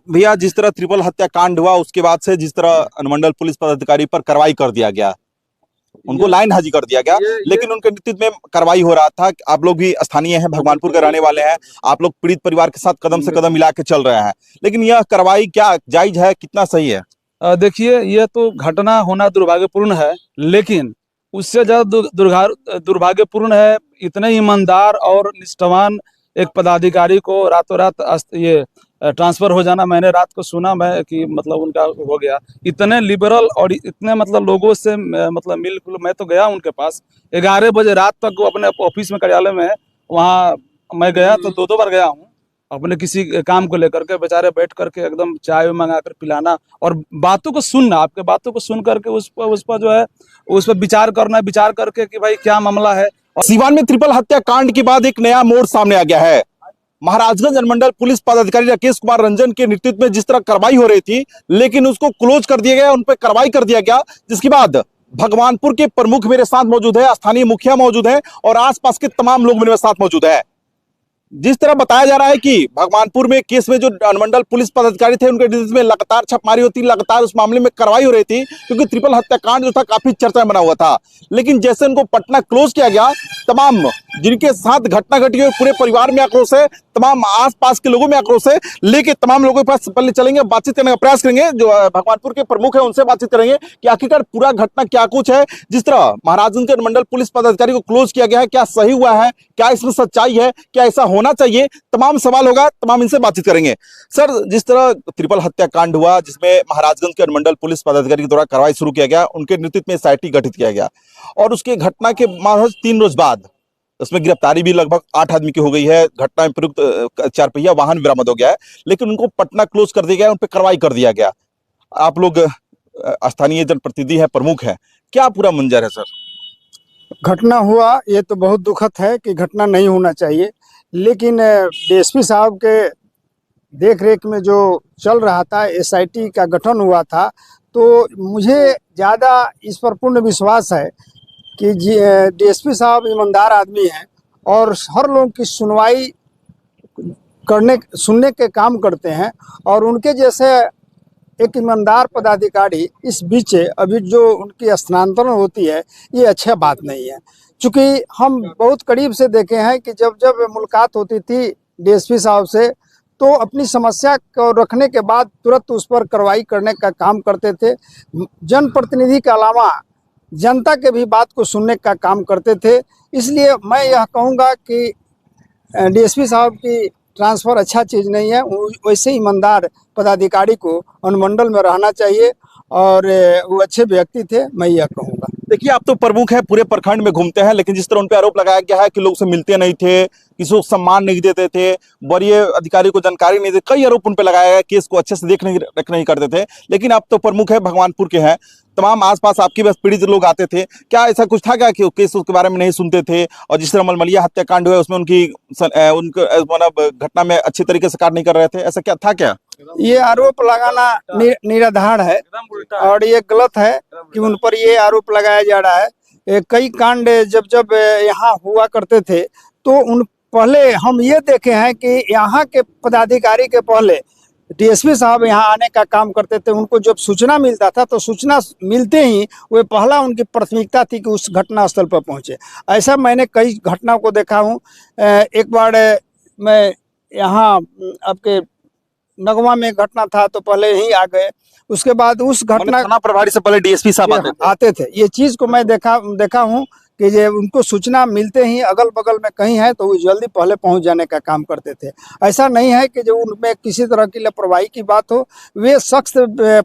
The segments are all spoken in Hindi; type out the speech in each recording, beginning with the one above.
भैया जिस तरह ट्रिपल हत्याकांड हुआ उसके बाद से जिस तरह अनुमंडल पुलिस पदाधिकारी पर कार्रवाई कर दिया गया, उनको लाइन हाजिर कर दिया गया, लेकिन उनके नेतृत्व में कार्रवाई हो रहा था। आप लोग भी स्थानीय हैं, भगवानपुर के रहने वाले हैं, आप लोग पीड़ित परिवार के साथ कदम से कदम मिला के चल रहे हैं, लेकिन यह कार्रवाई क्या जायज है, कितना सही है? देखिए, यह तो घटना होना दुर्भाग्यपूर्ण है, लेकिन उससे ज्यादा दुर्भाग्यपूर्ण है इतने ईमानदार और निष्ठावान एक पदाधिकारी को रातों रात ये ट्रांसफर हो जाना। मैंने रात को सुना मैं कि मतलब उनका हो गया। इतने लिबरल और इतने मतलब लोगों से मतलब मिलकर मैं तो गया उनके पास 11 बजे रात तक, वो अपने ऑफिस में कार्यालय में, वहाँ मैं गया तो 2 बार गया हूँ अपने किसी काम को लेकर के। बेचारे बैठ करके एकदम चाय मंगा कर पिलाना और बातों को सुनना, आपके बातों को सुन करके उस पर जो है उस पर विचार करना, विचार करके कि भाई क्या मामला है। सीवान में ट्रिपल हत्याकांड के बाद एक नया मोड़ सामने आ गया है। महाराजगंज अनुमंडल पुलिस पदाधिकारी राकेश कुमार रंजन के नेतृत्व में जिस तरह कार्रवाई हो रही थी, लेकिन उसको क्लोज कर दिया गया, उन पर कार्रवाई कर दिया गया, जिसके बाद भगवानपुर के प्रमुख मेरे साथ मौजूद है, स्थानीय मुखिया मौजूद है और आसपास के तमाम लोग मेरे साथ मौजूद है। जिस तरह बताया जा रहा है कि भगवानपुर में केस में जो अनुमंडल पुलिस पदाधिकारी थे, उनके नेतृत्व में लगातार छापेमारी होती, लगातार उस मामले में कार्रवाई हो रही थी, क्योंकि ट्रिपल हत्याकांड जो था काफी चर्चा में बना हुआ था। लेकिन जैसे उनको पटना क्लोज किया गया, तमाम जिनके साथ घटना घटी हुई पूरे परिवार में आक्रोश है, तमाम आसपास के लोगों में आक्रोश है। लेकिन तमाम लोगों के पास पहले चलेंगे, बातचीत करने का प्रयास करेंगे, जो भगवानपुर के प्रमुख है उनसे बातचीत करेंगे कि आखिरकार पूरा घटना क्या कुछ है। जिस तरह महाराजगंज के अनुमंडल पुलिस पदाधिकारी को क्लोज किया गया है, क्या सही हुआ है, क्या इसमें सच्चाई है, क्या ऐसा होना चाहिए, तमाम सवाल होगा, तमाम इनसे बातचीत करेंगे। सर, जिस तरह ट्रिपल हत्याकांड हुआ जिसमें महाराजगंज के अनुमंडल पुलिस पदाधिकारी के द्वारा कार्रवाई शुरू किया गया, उनके नेतृत्व में एसआईटी गठित किया गया और उसके घटना के महज 3 रोज बाद उसमें गिरफ्तारी भी लगभग 8 आदमी की हो गई है। घटना में प्रयुक्त 4 पहिया वाहन बरामद हो गया है, लेकिन उनको पटना क्लोज कर दिया गया, उन पर कार्रवाई कर दिया गया। आप लोग स्थानीय जनप्रतिनिधि है, प्रमुख है, क्या पूरा मंजर है? सर, घटना हुआ ये तो बहुत दुखद है कि घटना नहीं होना चाहिए, लेकिन डीएसपी साहब के देख रेख में जो चल रहा था, एसआईटी का गठन हुआ था, तो मुझे ज़्यादा इस पर पूर्ण विश्वास है कि डीएसपी साहब ईमानदार आदमी हैं और हर लोग की सुनने के काम करते हैं। और उनके जैसे एक ईमानदार पदाधिकारी इस बीच अभी जो उनकी स्थानांतरण होती है, ये अच्छा बात नहीं है। चूँकि हम बहुत करीब से देखे हैं कि जब जब मुलाकात होती थी डीएसपी साहब से, तो अपनी समस्या को रखने के बाद तुरंत उस पर कार्रवाई करने का काम करते थे। जनप्रतिनिधि के अलावा जनता के भी बात को सुनने का काम करते थे। इसलिए मैं यह कहूँगा कि डीएसपी साहब की ट्रांसफ़र अच्छा चीज़ नहीं है। वैसे ईमानदार पदाधिकारी को अनुमंडल में रहना चाहिए और वो अच्छे व्यक्ति थे, मैं यह कहूँगा। देखिए, आप तो प्रमुख है, पूरे प्रखंड में घूमते हैं, लेकिन जिस तरह उन पर आरोप लगाया गया है कि लोग से मिलते नहीं थे, किसी को सम्मान नहीं देते थे, वरीय अधिकारी को जानकारी नहीं देते, कई आरोप उन पर लगाया गया, केस को अच्छे से देख नहीं करते थे। लेकिन आप तो प्रमुख है, भगवानपुर के हैं, तमाम आसपास आपके पास पीड़ित लोग आते थे, क्या ऐसा कुछ था क्या कि केस उसके बारे में नहीं सुनते थे? और जिस तरह मलमलिया हत्याकांड हुआ उसमें उनकी मतलब घटना में अच्छे तरीके से कार्य नहीं कर रहे थे, ऐसा क्या था? क्या ये आरोप लगाना निराधार है और ये गलत है कि उन पर ये आरोप लगाया जा रहा है। कई कांड जब यहाँ हुआ करते थे, तो उन पहले हम ये देखे हैं कि यहाँ के पदाधिकारी के पहले डीएसपी साहब यहाँ आने का काम करते थे। उनको जब सूचना मिलता था तो सूचना मिलते ही वे पहला उनकी प्राथमिकता थी कि उस घटना स्थल पर पहुँचे। ऐसा मैंने कई घटनाओं को देखा हूँ। एक बार मैं यहाँ आपके नगवा में घटना था तो पहले ही आ गए, उसके बाद उस घटना थाना प्रभारी से पहले डीएसपी साहब आते थे। ये चीज़ को मैं देखा हूँ कि ये उनको सूचना मिलते ही अगल बगल में कहीं है तो वो जल्दी पहले पहुंच जाने का काम करते थे। ऐसा नहीं है कि जो उनमें किसी तरह की लापरवाही की बात हो। वे सख्त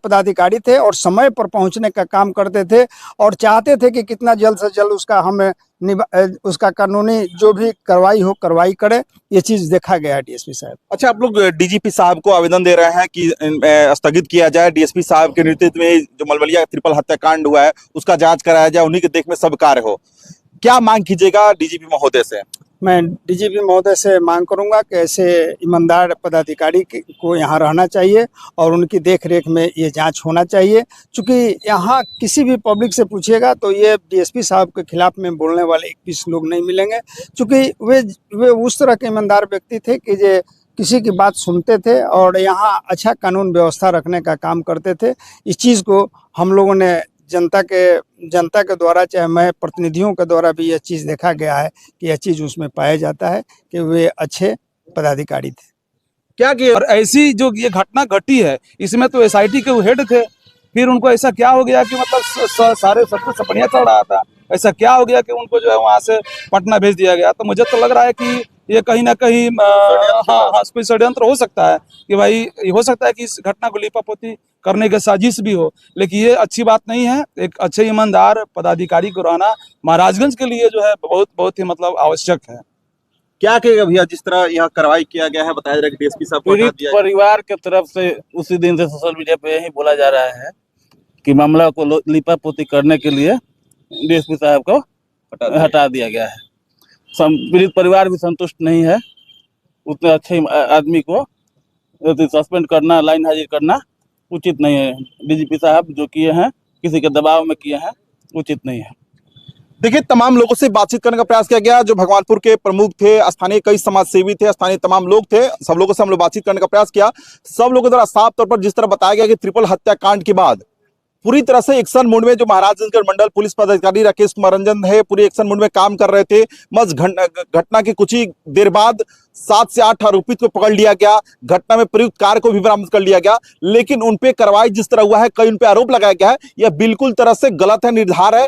पदाधिकारी थे और समय पर पहुंचने का काम करते थे और चाहते थे कि कितना जल्द से जल्द उसका कानूनी जो भी कार्रवाई करे। ये चीज़ देखा गया है डीएसपी साहब। अच्छा, आप लोग डीजीपी साहब को आवेदन दे रहे हैं कि स्थगित किया जाए, डीएसपी साहब के नेतृत्व में जो मलमलिया ट्रिपल हत्याकांड हुआ है उसका जांच कराया जाए, उन्हीं के देख में सब कार्य हो। क्या मांग कीजिएगा डीजीपी महोदय से? मैं डीजीपी महोदय से मांग करूंगा कि ऐसे ईमानदार पदाधिकारी को यहाँ रहना चाहिए और उनकी देखरेख में ये जांच होना चाहिए। क्योंकि यहाँ किसी भी पब्लिक से पूछिएगा तो ये डीएसपी साहब के खिलाफ में बोलने वाले 21 लोग नहीं मिलेंगे। क्योंकि वे उस तरह के ईमानदार व्यक्ति थे कि किसी की बात सुनते थे और यहाँ अच्छा कानून व्यवस्था रखने का काम करते थे। इस चीज़ को हम लोगों ने जनता के द्वारा, चाहे मैं प्रतिनिधियों के द्वारा भी यह चीज़ देखा गया है कि यह चीज़ उसमें पाया जाता है कि वे अच्छे पदाधिकारी थे। क्या किए? और ऐसी जो ये घटना घटी है, इसमें तो एसआईटी के वो हेड थे, फिर उनको ऐसा क्या हो गया कि मतलब सारे सब कुछ बढ़िया चल रहा था, ऐसा क्या हो गया कि उनको जो है वहाँ से पटना भेज दिया गया? तो मुझे तो लग रहा है कि ये कहीं ना कहीं हाँ कोई षड्यंत्र हो सकता है कि भाई, ये हो सकता है कि इस घटना को लीपापोती करने की साजिश भी हो, लेकिन ये अच्छी बात नहीं है। एक अच्छे ईमानदार पदाधिकारी को रहना महाराजगंज के लिए जो है बहुत बहुत ही मतलब आवश्यक है। क्या कहेगा भैया, जिस तरह यहाँ कार्रवाई किया गया है, बताया जा रहा है कि डीएसपी साहब को हटा पीड़ित दिया गया। परिवार के तरफ से उसी दिन से सोशल मीडिया पे यही बोला जा रहा है कि मामला को लिपापोती करने के लिए डीएसपी साहब को हटा दिया गया है। पीड़ित परिवार भी संतुष्ट नहीं है। उतने अच्छे आदमी को सस्पेंड करना, लाइन हाजिर करना उचित नहीं है। डीजीपी साहब जो किए हैं, किसी के दबाव में किए हैं, उचित नहीं है। देखिए, तमाम लोगों से बातचीत करने का प्रयास किया गया, जो भगवानपुर के प्रमुख थे, स्थानीय कई समाज सेवी थे, स्थानीय तमाम लोग थे, सब लोगों से हम लोग बातचीत करने का प्रयास किया। सब लोगों द्वारा साफ तौर पर जिस तरह बताया गया कि ट्रिपल हत्याकांड के बाद पूरी तरह से एक्शन मोड में जो महाराजगंज मंडल पुलिस पदाधिकारी राकेश कुमार रंजन है, पूरी एक्शन मोड में काम कर रहे थे। बस घटना की कुछ ही देर बाद 7 से 8 आरोपित को पकड़ लिया गया, घटना में प्रयुक्त कार को भी बरामद कर लिया गया, लेकिन उनपे कार्रवाई जिस तरह हुआ है, कई उनपे आरोप लगाया गया है, यह बिल्कुल तरह से गलत है, निर्धार है।